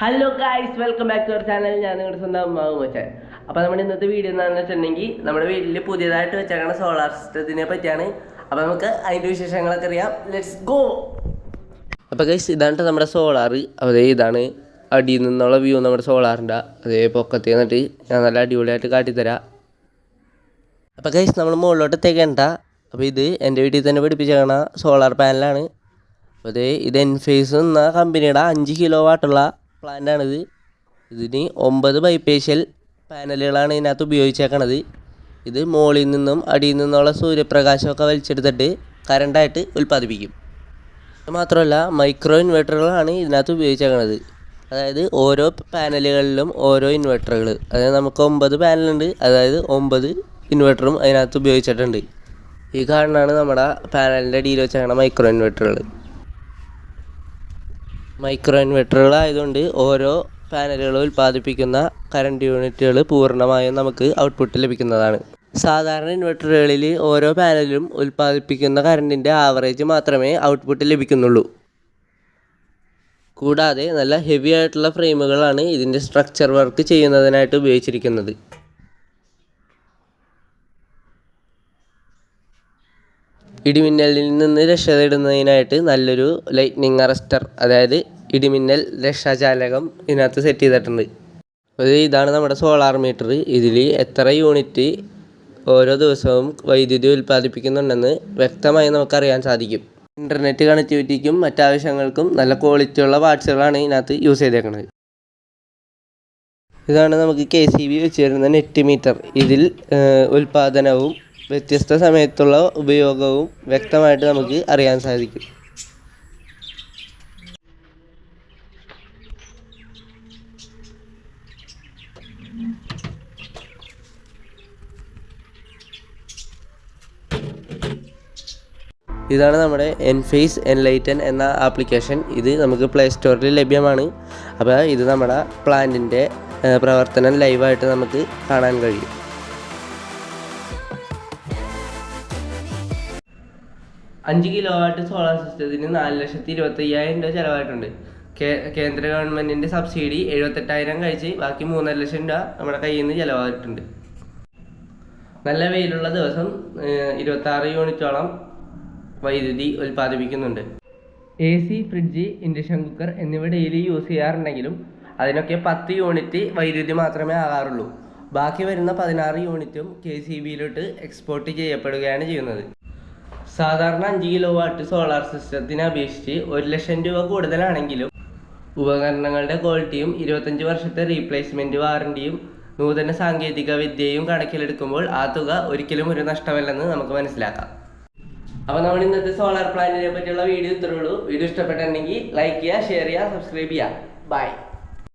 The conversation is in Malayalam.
Hello guys, welcome back to our channel. ഞാൻ നിങ്ങളുടെ സ്വന്തം മച്ചാൻ. അപ്പോൾ നമ്മുടെ ഇന്നത്തെ വീഡിയോ എന്താണെന്ന് വെച്ചിട്ടുണ്ടെങ്കിൽ നമ്മുടെ വീട്ടിൽ പുതിയതായിട്ട് വെച്ചേക്കുന്ന സോളാർ സിസ്റ്റത്തിനെ പറ്റിയാണ്. അപ്പോൾ നമുക്ക് അതിൻ്റെ വിശേഷങ്ങളൊക്കെ അറിയാം. Let's go. അപ്പോൾ ഗൈസ്, ഇതാണ് നമ്മുടെ സോളാർ. അതേ ഇതാണ് അടിയിൽ നിന്നുള്ള വ്യൂ നമ്മുടെ സോളാറിൻ്റെ. അതേ പൊക്കത്തിൽ നിന്നിട്ട് ഞാൻ നല്ല അടിപൊളിയായിട്ട് കാട്ടിത്തരാം. അപ്പോൾ ഗൈസ്, നമ്മൾ മുകളിലോട്ട് എത്തേക്കേണ്ട. അപ്പോൾ ഇത് എൻ്റെ വീട്ടിൽ തന്നെ പിടിപ്പിച്ചേക്കണ സോളാർ പാനലാണ്. അപ്പോൾ ഇത് എൻഫേസ് എന്ന കമ്പനിയുടെ 5 കിലോ വാട്ടുള്ള പ്ലാന്റാണിത്. ഇതിന് 9 ബൈഫേഷ്യൽ പാനലുകളാണ് ഇതിനകത്ത് ഉപയോഗിച്ചേക്കണത്. ഇത് മുകളിൽ നിന്നും അടിയിൽ നിന്നുള്ള സൂര്യപ്രകാശമൊക്കെ വലിച്ചെടുത്തിട്ട് കറണ്ടായിട്ട് ഉൽപ്പാദിപ്പിക്കും. മാത്രമല്ല മൈക്രോ ഇൻവെർട്ടറുകളാണ് ഇതിനകത്ത് ഉപയോഗിച്ചേക്കണത്. അതായത് ഓരോ പാനലുകളിലും ഓരോ ഇൻവെർട്ടറുകൾ, അതായത് നമുക്ക് 9 പാനലുണ്ട്. അതായത് 9 ഇൻവെർട്ടറും അതിനകത്ത് ഉപയോഗിച്ചിട്ടുണ്ട്. ഈ കാരണമാണ് നമ്മുടെ പാനലിൻ്റെ അടിയിൽ വെച്ചേക്കണ മൈക്രോ ഇൻവെർട്ടറുകൾ. മൈക്രോ ഇൻവെർട്ടറുകളായതുകൊണ്ട് ഓരോ പാനലുകൾ ഉൽപ്പാദിപ്പിക്കുന്ന കറണ്ട് യൂണിറ്റുകൾ പൂർണ്ണമായും നമുക്ക് ഔട്ട്പുട്ട് ലഭിക്കുന്നതാണ്. സാധാരണ ഇൻവെർട്ടറുകളിൽ ഓരോ പാനലും ഉൽപ്പാദിപ്പിക്കുന്ന കറണ്ടിൻ്റെ ആവറേജ് മാത്രമേ ഔട്ട്പുട്ട് ലഭിക്കുന്നുള്ളൂ. കൂടാതെ നല്ല ഹെവി ആയിട്ടുള്ള ഫ്രെയിമുകളാണ് ഇതിൻ്റെ സ്ട്രക്ചർ വർക്ക് ചെയ്യുന്നതിനായിട്ട് ഉപയോഗിച്ചിരിക്കുന്നത്. ഇടിമിന്നലിൽ നിന്ന് രക്ഷ നേടുന്നതിനായിട്ട് നല്ലൊരു ലൈറ്റ്നിങ് അറസ്റ്റർ, അതായത് ഇടിമിന്നൽ രക്ഷാചാലകം ഇതിനകത്ത് സെറ്റ് ചെയ്തിട്ടുണ്ട്. ഇതാണ് നമ്മുടെ സോളാർ മീറ്റർ. ഇതിൽ എത്ര യൂണിറ്റ് ഓരോ ദിവസവും വൈദ്യുതി ഉൽപ്പാദിപ്പിക്കുന്നുണ്ടെന്ന് വ്യക്തമായി നമുക്കറിയാൻ സാധിക്കും. ഇൻ്റർനെറ്റ് കണക്ടിവിറ്റിക്കും മറ്റാവശ്യങ്ങൾക്കും നല്ല ക്വാളിറ്റിയുള്ള പാർട്സുകളാണ് ഇതിനകത്ത് യൂസ് ചെയ്തേക്കുന്നത്. ഇതാണ് നമുക്ക് KCB വെച്ച് തരുന്ന നെറ്റ് മീറ്റർ. ഇതിൽ ഉൽപ്പാദനവും വ്യത്യസ്ത സമയത്തുള്ള ഉപയോഗവും വ്യക്തമായിട്ട് നമുക്ക് അറിയാൻ സാധിക്കും. ഇതാണ് നമ്മുടെ എൻഫേസ് എൻലൈറ്റൻ എന്ന ആപ്ലിക്കേഷൻ. ഇത് നമുക്ക് പ്ലേ സ്റ്റോറിൽ ലഭ്യമാണ്. അപ്പോൾ ഇത് നമ്മുടെ പ്ലാന്റിൻ്റെ പ്രവർത്തനം ലൈവായിട്ട് നമുക്ക് കാണാൻ കഴിയും. $5 കിലോ വാട്ട് സോളാർ സിസ്റ്റത്തിന് 4,25,000 രൂപ ചിലവായിട്ടുണ്ട്. കേന്ദ്ര ഗവൺമെൻറ്റിൻ്റെ സബ്സിഡി 78,000 കഴിച്ച് ബാക്കി 3,00,000 രൂപ നമ്മുടെ കയ്യിൽ നിന്ന് ചിലവായിട്ടുണ്ട്. നല്ല വെയിലുള്ള ദിവസം 26 യൂണിറ്റോളം വൈദ്യുതി ഉൽപ്പാദിപ്പിക്കുന്നുണ്ട്. AC, ഫ്രിഡ്ജ്, ഇൻഡക്ഷൻ കുക്കർ എന്നിവ ഡെയിലി യൂസ് ചെയ്യാറുണ്ടെങ്കിലും അതിനൊക്കെ 10 യൂണിറ്റ് വൈദ്യുതി മാത്രമേ ആകാറുള്ളൂ. ബാക്കി വരുന്ന 16 യൂണിറ്റും KCBയിലോട്ട് എക്സ്പോർട്ട് ചെയ്യപ്പെടുകയാണ് ചെയ്യുന്നത്. സാധാരണ 5 കിലോ വാട്ട് സോളാർ സിസ്റ്റത്തിനെ അപേക്ഷിച്ച് 1,00,000 രൂപ കൂടുതലാണെങ്കിലും ഉപകരണങ്ങളുടെ ക്വാളിറ്റിയും 25 വർഷത്തെ റീപ്ലേസ്മെൻറ്റ് വാറണ്ടിയും നൂതന സാങ്കേതിക വിദ്യയും കണക്കിലെടുക്കുമ്പോൾ ആ തുക ഒരിക്കലും ഒരു നഷ്ടമല്ലെന്ന് നമുക്ക് മനസ്സിലാക്കാം. അപ്പോൾ നമ്മൾ ഇന്നത്തെ സോളാർ പ്ലാന്റിനെ പറ്റിയുള്ള വീഡിയോ ഇത്രയേ ഉള്ളൂ. വീഡിയോ ഇഷ്ടപ്പെട്ടിട്ടുണ്ടെങ്കിൽ ലൈക്ക് ചെയ്യുക, ഷെയർ ചെയ്യുക, സബ്സ്ക്രൈബ് ചെയ്യുക. ബൈ.